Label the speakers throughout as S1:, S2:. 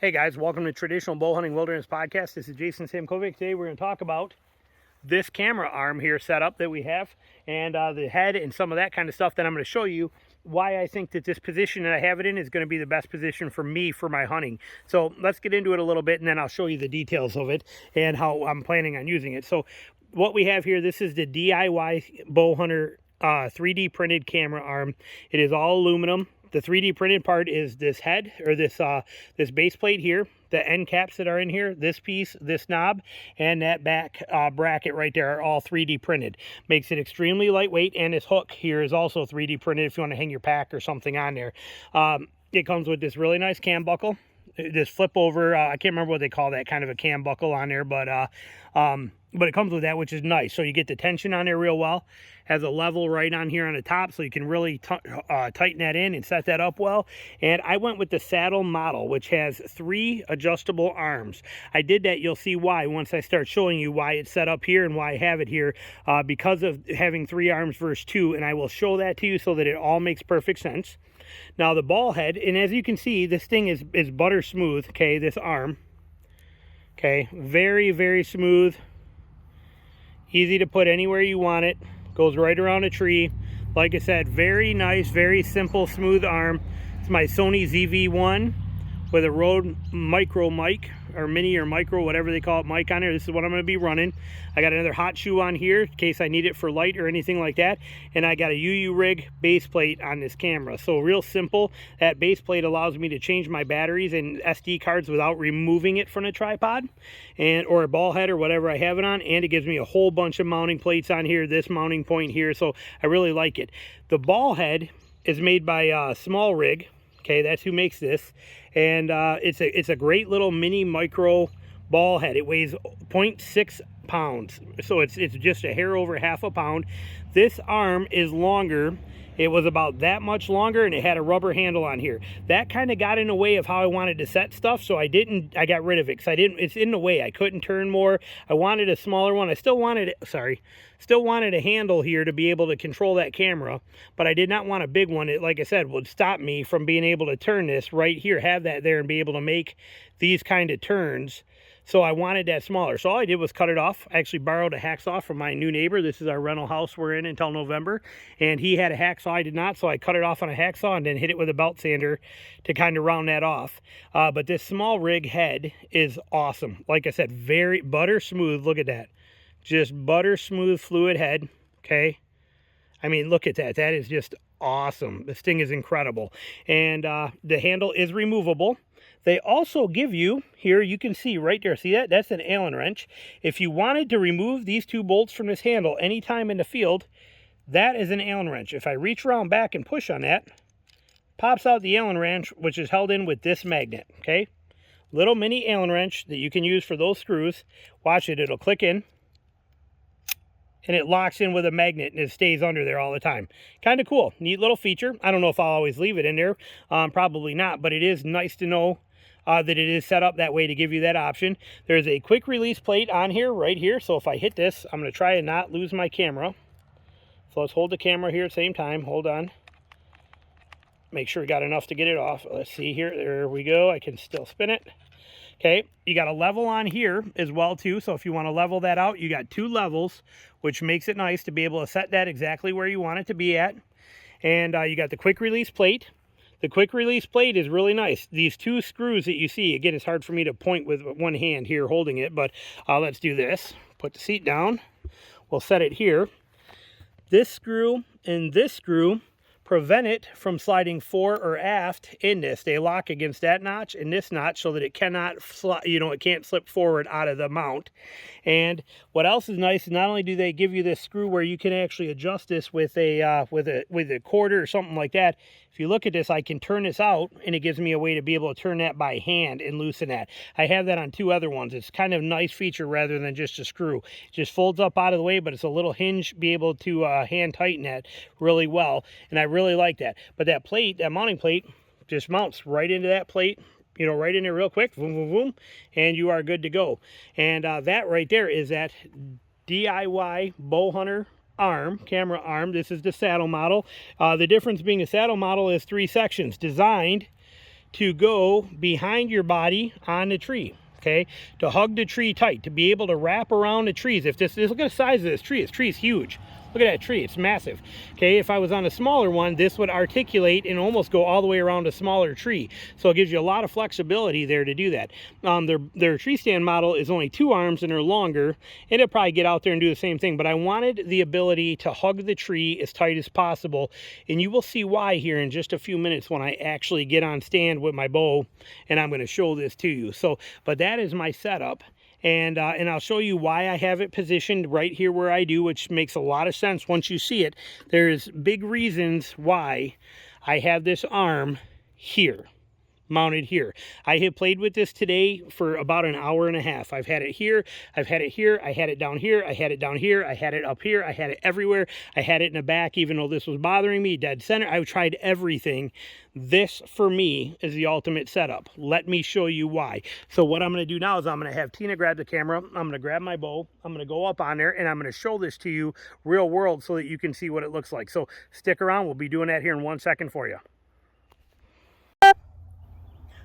S1: Hey guys, welcome to Traditional Bow Hunting Wilderness Podcast. This is Jason Samkovic. Today we're going to talk about this camera arm here setup that we have and the head and some of that kind of stuff. Then I'm going to show you why I think that this position that I have it in is going to be the best position for me for my hunting. So let's get into it a little bit and then I'll show you the details of it and how I'm planning on using it. So what we have here, this is the DIY Bowhunter 3D printed camera arm. It is all aluminum. The 3D printed part is this head, or this base plate here, the end caps that are in here, this piece, this knob, and that back bracket right there are all 3D printed. Makes it extremely lightweight, and this hook here is also 3D printed if you want to hang your pack or something on there. It comes with this really nice cam buckle, this flip over, I can't remember what they call that, kind of a cam buckle on there, but it comes with that, which is nice. So you get the tension on there real well. Has a level right on here on the top, so you can really tighten that in and set that up well. And I went with the saddle model, which has 3 adjustable arms. I did that, you'll see why once I start showing you why it's set up here and why I have it here, because of having 3 arms versus 2, and I will show that to you so that it all makes perfect sense. Now the ball head, and as you can see, this thing is butter smooth, okay, this arm. Okay, very, very smooth. Easy to put anywhere you want it. Goes right around a tree. Like I said, very nice, very simple, smooth arm. It's my Sony ZV-1 with a Rode micro mic, or mini or micro, whatever they call it, mic on there. This is what I'm going to be running. I got another hot shoe on here in case I need it for light or anything like that. And I got a UU rig base plate on this camera. So real simple. That base plate allows me to change my batteries and SD cards without removing it from the tripod or a ball head or whatever I have it on. And it gives me a whole bunch of mounting plates on here, this mounting point here. So I really like it. The ball head is made by Small Rig. Okay, that's who makes this, and it's a great little mini micro ball head. It weighs 0.6 pounds, so it's just a hair over half a pound. This arm is longer. It was about that much longer, and it had a rubber handle on here. That kind of got in the way of how I wanted to set stuff, so I got rid of it because it's in the way. I couldn't turn more. I wanted a smaller one. I still wanted a handle here to be able to control that camera, but I did not want a big one. It, like I said, would stop me from being able to turn this right here, have that there, and be able to make these kind of turns. So I wanted that smaller. So all I did was cut it off. I actually borrowed a hacksaw from my new neighbor. This is our rental house we're in until November. And he had a hacksaw. I did not. So I cut it off on a hacksaw and then hit it with a belt sander to kind of round that off. But this Small Rig head is awesome. Like I said, very butter smooth. Look at that. Just butter smooth fluid head. Okay. I mean, look at that. That is just awesome. This thing is incredible. And the handle is removable. They also give you, here you can see right there, see that? That's an Allen wrench. If you wanted to remove these 2 bolts from this handle anytime in the field, that is an Allen wrench. If I reach around back and push on that, pops out the Allen wrench, which is held in with this magnet, okay? Little mini Allen wrench that you can use for those screws. Watch it, it'll click in. And it locks in with a magnet and it stays under there all the time. Kind of cool, neat little feature. I don't know if I'll always leave it in there, probably not, but it is nice to know that it is set up that way to give you that option. There's a quick release plate on here, right here. So if I hit this, I'm going to try and not lose my camera. So let's hold the camera here at the same time. Hold on. Make sure we got enough to get it off. Let's see here. There we go. I can still spin it. Okay, you got a level on here as well too. So if you want to level that out, you got 2 levels, which makes it nice to be able to set that exactly where you want it to be at. And you got the quick release plate. The quick release plate is really nice. These 2 screws that you see, again, it's hard for me to point with one hand here holding it, but let's do this. Put the seat down. We'll set it here. This screw and this screw prevent it from sliding fore or aft in this. They lock against that notch and this notch so that it cannot slide, it can't slip forward out of the mount. And what else is nice is not only do they give you this screw where you can actually adjust this with a quarter or something like that. If you look at this, I can turn this out and it gives me a way to be able to turn that by hand and loosen that. I have that on 2 other ones. It's kind of a nice feature rather than just a screw. It just folds up out of the way, but it's a little hinge, be able to hand tighten that really well. And I really like that. But that plate, that mounting plate, just mounts right into that plate, right in there real quick, boom, boom, boom, and you are good to go. And that right there is that DIY Bowhunter camera arm. This is the saddle model. The difference being the saddle model is 3 sections designed to go behind your body on the tree. Okay, to hug the tree tight, to be able to wrap around the trees. If this, look at the size of this tree. This tree is huge. Look at that tree, it's massive. Okay, if I was on a smaller one, this would articulate and almost go all the way around a smaller tree. So it gives you a lot of flexibility there to do that. Their tree stand model is only 2 arms and they're longer, and it'll probably get out there and do the same thing. But I wanted the ability to hug the tree as tight as possible, and you will see why here in just a few minutes when I actually get on stand with my bow, and I'm going to show this to you. So, but that is my setup. And I'll show you why I have it positioned right here where I do, which makes a lot of sense once you see it. There's big reasons why I have this arm here, mounted here. I have played with this today for about an hour and a half. I've had it here, I've had it here, I had it down here, I had it down here, I had it up here, I had it everywhere. I had it in the back, even though this was bothering me, dead center. I've tried everything. This, for me, is the ultimate setup. Let me show you why. So what I'm going to do now is I'm going to have Tina grab the camera. I'm going to grab my bow. I'm going to go up on there, and I'm going to show this to you real world so that you can see what it looks like. So stick around. We'll be doing that here in 1 second for you.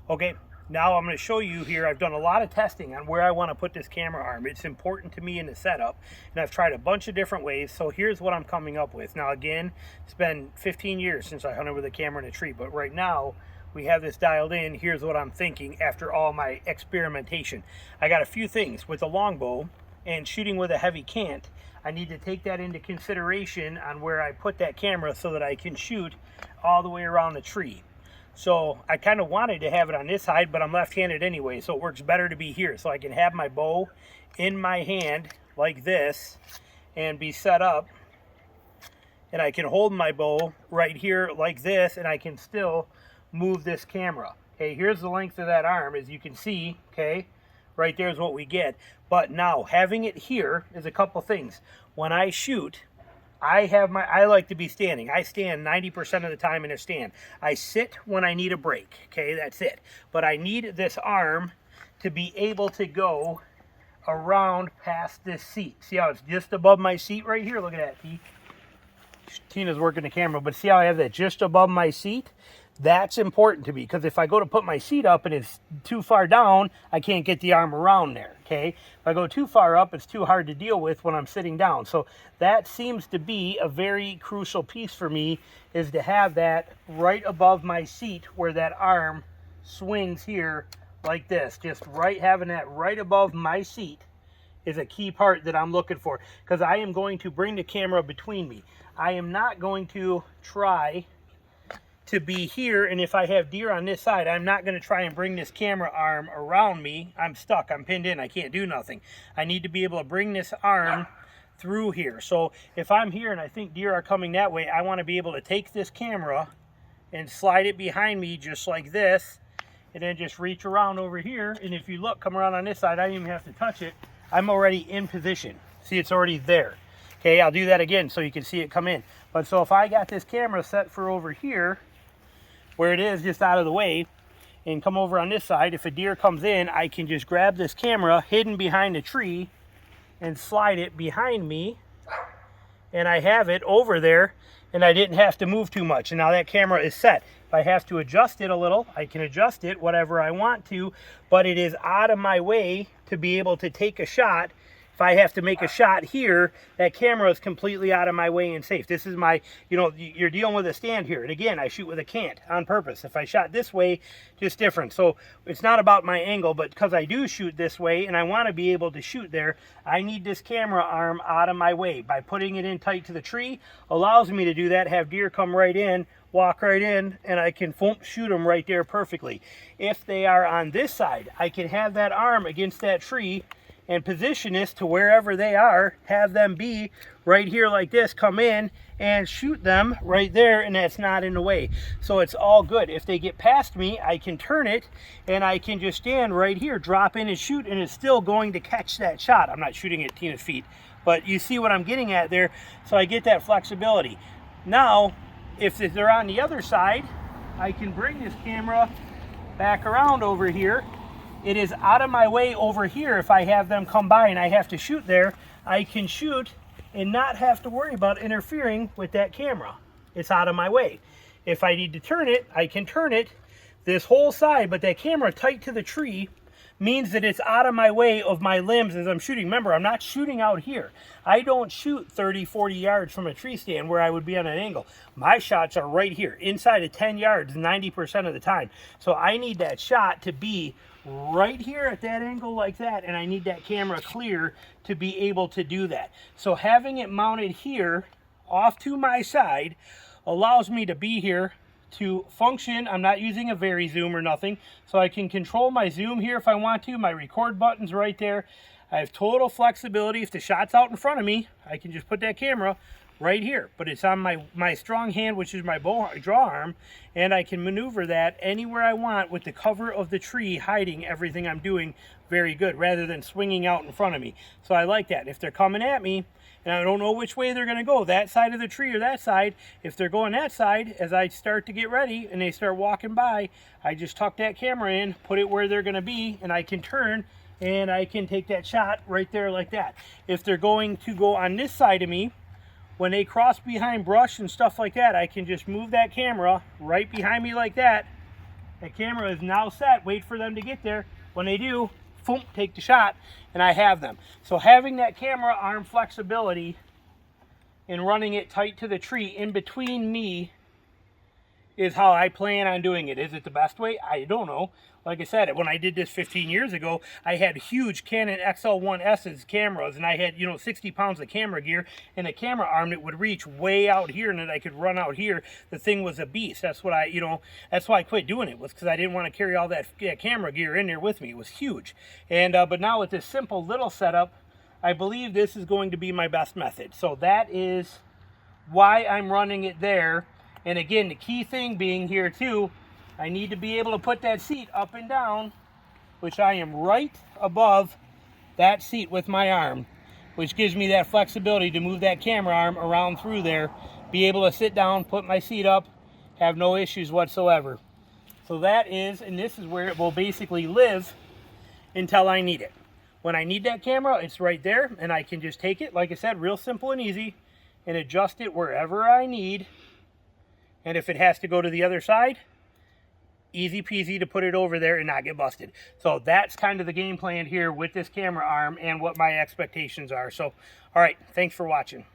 S1: Okay, now I'm going to show you here. I've done a lot of testing on where I want to put this camera arm. It's important to me in the setup, and I've tried a bunch of different ways. So here's what I'm coming up with. Now again, it's been 15 years since I hunted with a camera in a tree, but right now we have this dialed in. Here's what I'm thinking after all my experimentation. I got a few things with a longbow and shooting with a heavy cant. I need to take that into consideration on where I put that camera so that I can shoot all the way around the tree. So I kind of wanted to have it on this side, but I'm left-handed anyway, so it works better to be here. So I can have my bow in my hand like this and be set up, and I can hold my bow right here like this, and I can still move this camera. Okay, here's the length of that arm, as you can see. Okay, right there is what we get. But now having it here is a couple things. When I shoot, I like to be standing. I stand 90% of the time in a stand. I sit when I need a break. Okay, that's it. But I need this arm to be able to go around past this seat. See how it's just above my seat right here? Look at that, T. Tina's working the camera, but see how I have that just above my seat? That's important to me, because if I go to put my seat up and it's too far down, I can't get the arm around there, okay? If I go too far up, it's too hard to deal with when I'm sitting down. So that seems to be a very crucial piece for me, is to have that right above my seat where that arm swings here like this. Just having that right above my seat is a key part that I'm looking for, because I am going to bring the camera between me. I am not going to try to be here, and if I have deer on this side, I'm not going to try and bring this camera arm around me. I'm stuck, I'm pinned in, I can't do nothing. I need to be able to bring this arm through here. So if I'm here and I think deer are coming that way, I want to be able to take this camera and slide it behind me just like this, and then just reach around over here, and if you look, come around on this side, I don't even have to touch it. I'm already in position. See, it's already there. Okay, I'll do that again so you can see it come in. But so if I got this camera set for over here, where it is just out of the way, and come over on this side, if a deer comes in, I can just grab this camera hidden behind a tree and slide it behind me, and I have it over there, and I didn't have to move too much. And now that camera is set. If I have to adjust it a little, I can adjust it whatever I want to, but it is out of my way to be able to take a shot. If I have to make a shot here, that camera is completely out of my way and safe. This is my, you're dealing with a stand here. And again, I shoot with a cant on purpose. If I shot this way, just different. So it's not about my angle, but because I do shoot this way and I want to be able to shoot there, I need this camera arm out of my way. By putting it in tight to the tree, allows me to do that, have deer come right in, walk right in, and I can shoot them right there perfectly. If they are on this side, I can have that arm against that tree and position this to wherever they are, have them be right here like this, come in and shoot them right there, and that's not in the way. So it's all good. If they get past me, I can turn it and I can just stand right here, drop in and shoot, and it's still going to catch that shot. I'm not shooting at Tina's feet, but you see what I'm getting at there. So I get that flexibility. Now, if they're on the other side, I can bring this camera back around over here. It is out of my way over here. If I have them come by and I have to shoot there, I can shoot and not have to worry about interfering with that camera. It's out of my way. If I need to turn it, I can turn it, this whole side, but that camera tight to the tree means that it's out of my way of my limbs as I'm shooting. Remember, I'm not shooting out here. I don't shoot 30, 40 yards from a tree stand where I would be on an angle. My shots are right here, inside of 10 yards, 90% of the time. So I need that shot to be right here at that angle like that, and I need that camera clear to be able to do that. So having it mounted here, off to my side, allows me to be here to function. I'm not using a very zoom or nothing, so I can control my zoom here if I want to. My record button's right there. I have total flexibility. If the shot's out in front of me, I can just put that camera right here, but it's on my strong hand, which is my draw arm, and I can maneuver that anywhere I want with the cover of the tree hiding everything I'm doing very good, rather than swinging out in front of me. So I like that. If they're coming at me and I don't know which way they're going to go, that side of the tree or that side, if they're going that side, as I start to get ready and they start walking by, I just tuck that camera in, put it where they're going to be, and I can turn and I can take that shot right there like that. If they're going to go on this side of me, when they cross behind brush and stuff like that, I can just move that camera right behind me like that. The camera is now set, wait for them to get there. When they do, boom, take the shot, and I have them. So having that camera arm flexibility and running it tight to the tree in between me is how I plan on doing it. Is it the best way? I don't know. Like I said, when I did this 15 years ago, I had huge Canon XL1S's cameras, and I had, 60 pounds of camera gear and a camera arm that would reach way out here and that I could run out here. The thing was a beast. That's what that's why I quit doing it, was because I didn't want to carry all that camera gear in there with me. It was huge. And but now with this simple little setup, I believe this is going to be my best method. So that is why I'm running it there. And again, the key thing being here too, I need to be able to put that seat up and down, which I am right above that seat with my arm, which gives me that flexibility to move that camera arm around through there, be able to sit down, put my seat up, have no issues whatsoever. So that is, and this is where it will basically live until I need it. When I need that camera, it's right there, and I can just take it, like I said, real simple and easy, and adjust it wherever I need. And if it has to go to the other side, easy peasy to put it over there and not get busted. So that's kind of the game plan here with this camera arm and what my expectations are. So, all right, thanks for watching.